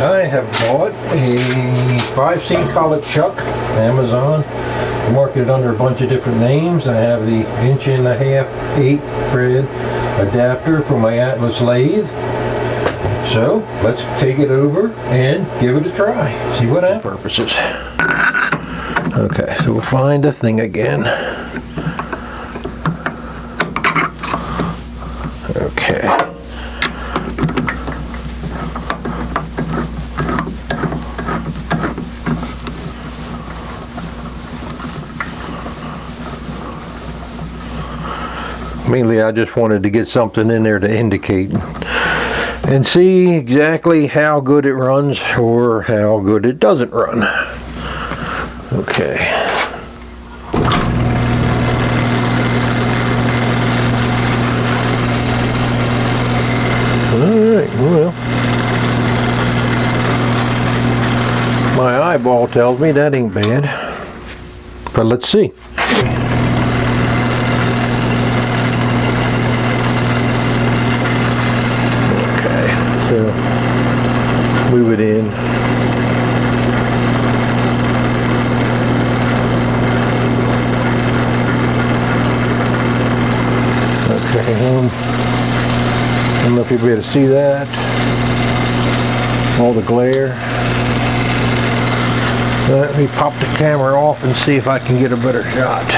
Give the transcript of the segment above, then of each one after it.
I have bought a 5C Collet chuck, Amazon. Marked it under a bunch of different names. I have the 1.5" 8 thread adapter for my Atlas lathe. So let's take it over and give it a try. See what happens. Purposes. Okay, so we'll find the thing again. Okay. Mainly I just wanted to get something in there to indicate and see exactly how good it runs or how good it doesn't run. Okay. Alright, well, my eyeball tells me that ain't bad, but let's see. Move it in. Okay, I don't know if you'll be able to see that. All the glare. Let me pop the camera off and see if I can get a better shot.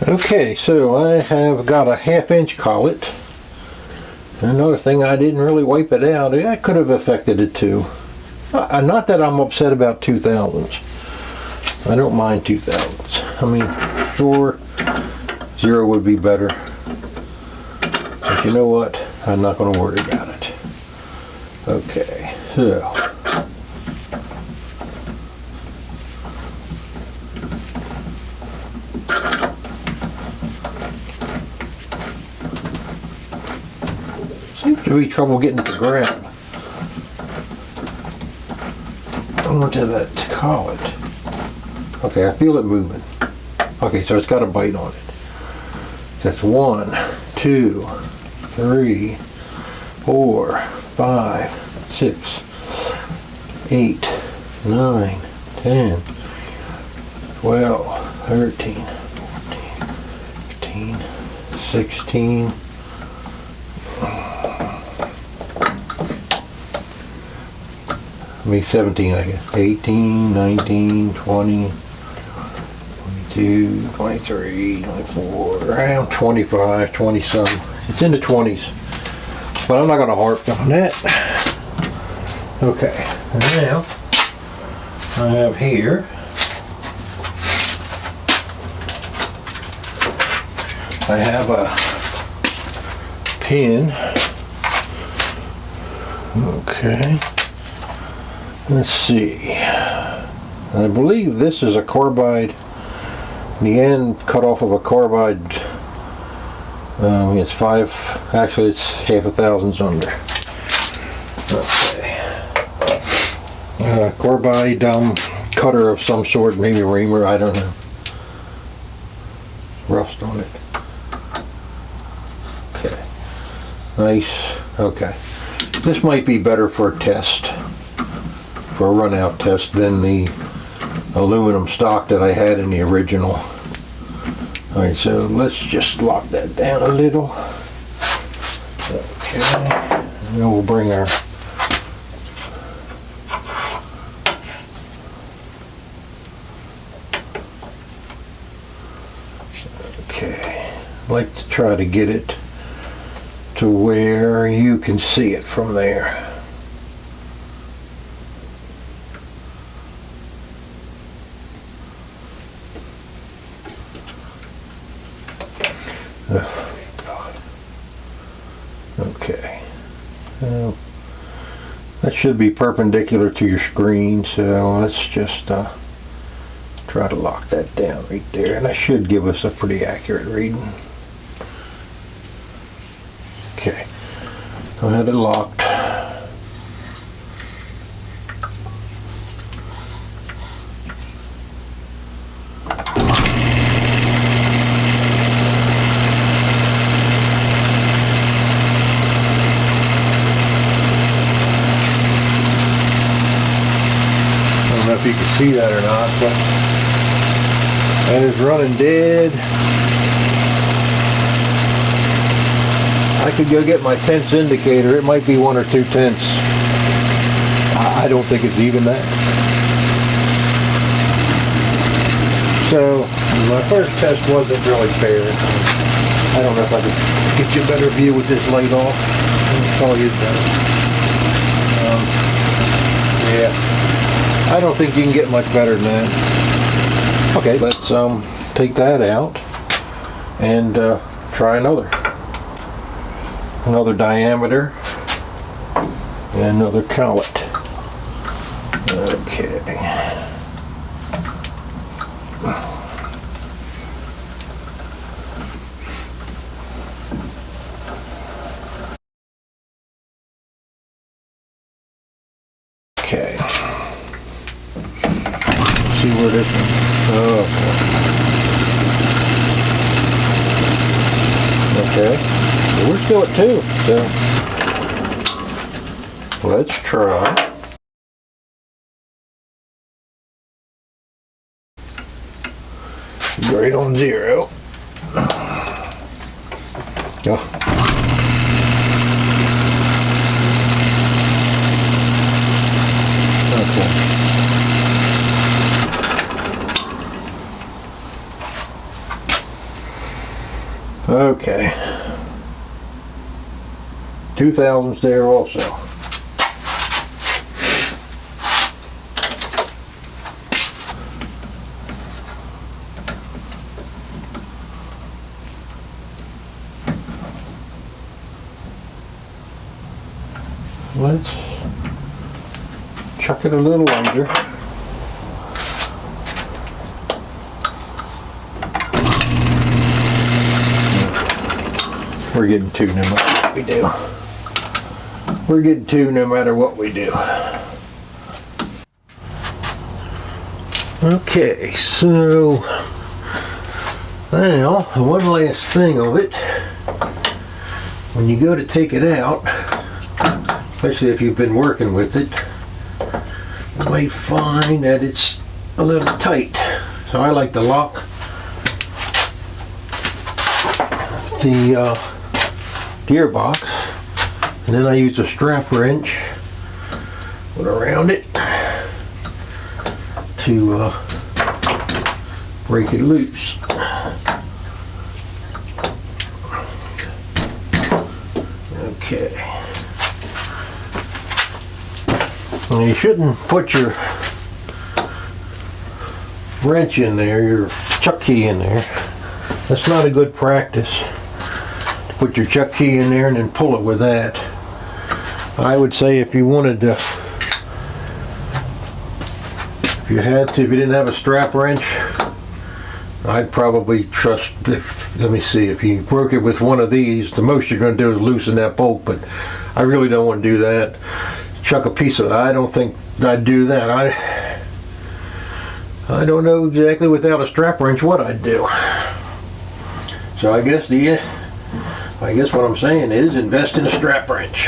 Okay, so I have got a 1/2" collet. Another thing, I didn't really wipe it out. I could have affected it too. Not that I'm upset about 2000s. I don't mind 2000s. I mean, sure, 0 would be better. But you know what? I'm not going to worry about it. Okay, so. Seems to be trouble getting it to grab onto that collet. Okay, I feel it moving. Okay, so it's got a bite on it. That's 1, 2, 3, 4, 5, 6, 8, 9, 10, 12, 13, 14, 15, 16. I mean 17, I guess. 18, 19, 20, 22, 23, 24, around 25, 20 some. It's in the 20s. But I'm not going to harp on that. Okay, and now I have here I have a pin. Okay. Let's see. I believe this is a carbide. The end cut off of a carbide. It's 5. Actually, it's 1/2 thousandths under. Okay. Carbide cutter of some sort, maybe reamer. I don't know. Rust on it. Okay. Nice. Okay. This might be better for a test. For a run out test than the aluminum stock that I had in the original. Alright, so let's just lock that down a little. Okay, and then we'll bring our okay, I'd like to try to get it to where you can see it from there. Oh, God. Okay. That should be perpendicular to your screen, so let's just try to lock that down right there, and that should give us a pretty accurate reading. Okay. I had it locked. you can see that or not, but and it's running dead. I could go get my tenths indicator. It might be 1 or 2 tenths. I don't think it's even that. So my first test wasn't really fair. I don't know if I can get you a better view with this light off. It's probably better. Yeah, I don't think you can get much better than that. Okay, let's take that out and try another diameter and another collet. Okay. Okay. Let's see where this one. Oh. Okay. Well, we're still at 2, so let's try. Right on 0. Oh. Okay. 2 thousandths there also. Let's chuck it a little under. We're getting 2 no matter what we do. We're getting 2 no matter what we do. Okay, so now one last thing of it. When you go to take it out, especially if you've been working with it, you might find that it's a little tight. So I like to lock the gearbox, and then I use a strap wrench, put around it to break it loose. Okay. Well, you shouldn't put your wrench in there, your chuck key in there. That's not a good practice. Put your chuck key in there and then pull it with that. I would say if you wanted to, if you didn't have a strap wrench, I'd probably trust, let me see, if you broke it with one of these, the most you're going to do is loosen that bolt, but I really don't want to do that. Chuck a piece of, I don't think I'd do that. I don't know exactly without a strap wrench what I'd do. So I guess what I'm saying is invest in a strap wrench.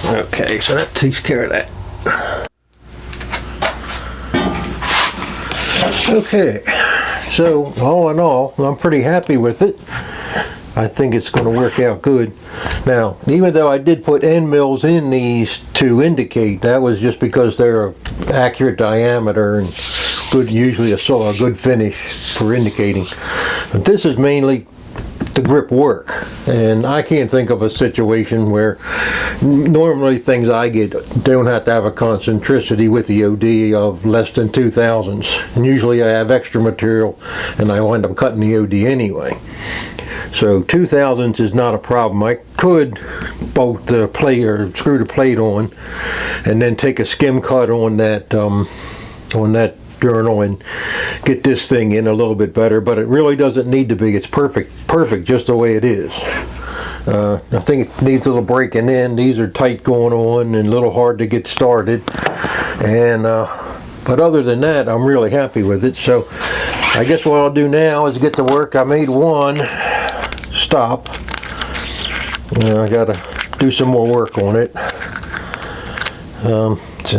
Okay, so that takes care of that. Okay, so all in all, I'm pretty happy with it. I think it's going to work out good. Now, even though I did put end mills in these to indicate, that was just because they're accurate diameter and good, usually a good finish for indicating. But this is mainly the grip work, and I can't think of a situation where normally things I get don't have to have a concentricity with the OD of less than 2 thousandths, and usually I have extra material and I wind up cutting the OD anyway. So 2 thousandths is not a problem. I could bolt the plate or screw the plate on and then take a skim cut on that journal and get this thing in a little bit better, but it really doesn't need to be. It's perfect just the way it is. I think it needs a little breaking in. These are tight going on and a little hard to get started, and but other than that, I'm really happy with it. So I guess what I'll do now is get to work. I made one stop. I gotta do some more work on it. It's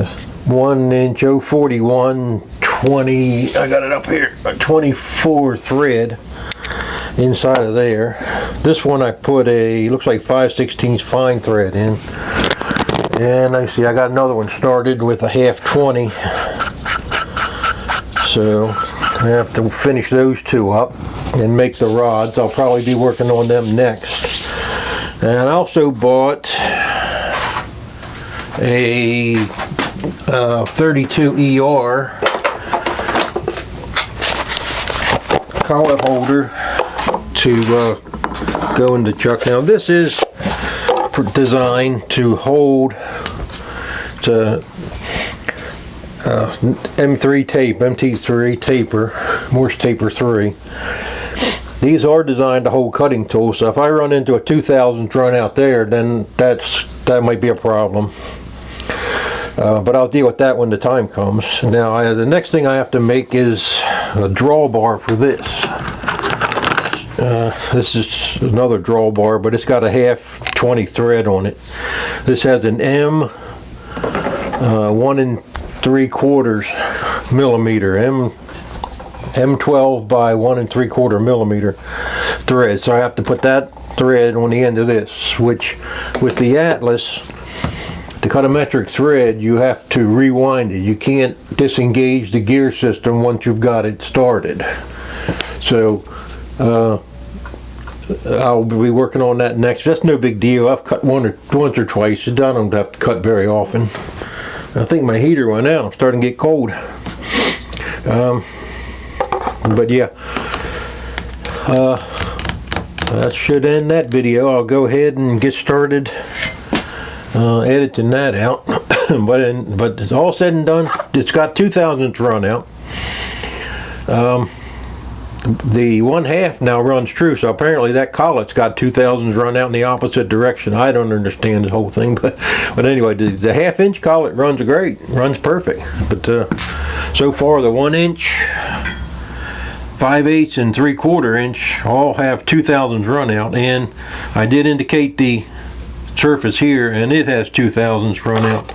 1 inch 041 20, I got it up here, 24 thread inside of there. This one I put looks like 5/16 fine thread in. And I see I got another one started with a half 20. So I have to finish those two up and make the rods. I'll probably be working on them next. And I also bought a 32 ER collet holder to go in the chuck. Now this is designed to hold to M3 tape, MT3 taper, Morse taper 3. These are designed to hold cutting tools, so if I run into a 2000 run out there, then that might be a problem. But I'll deal with that when the time comes. Now the next thing I have to make is a drawbar for this. This is another drawbar, but it's got a half 20 thread on it. This has an M 1 3/4 millimeter, M12 by 1 3/4 millimeter thread. So I have to put that thread on the end of this, which with the Atlas, to cut a metric thread, you have to rewind it. You can't disengage the gear system once you've got it started. So I'll be working on that next. That's no big deal. I've cut once or twice. I don't have to cut very often. I think my heater went out. I'm starting to get cold. But yeah, that should end that video. I'll go ahead and get started editing that out. but it's all said and done. It's got 2000 run out. The 1/2 now runs true, so apparently that collet's got 2000s run out in the opposite direction. I don't understand the whole thing, but anyway, the 1/2 inch collet runs great, runs perfect. But so far the 1 inch, 5/8 and 3/4 inch all have 2000s run out, and I did indicate the surface here, and it has 2000s run out.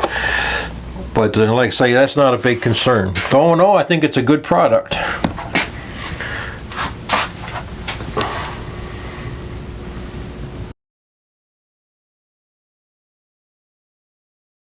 But like I say, that's not a big concern. So all in all, I think it's a good product.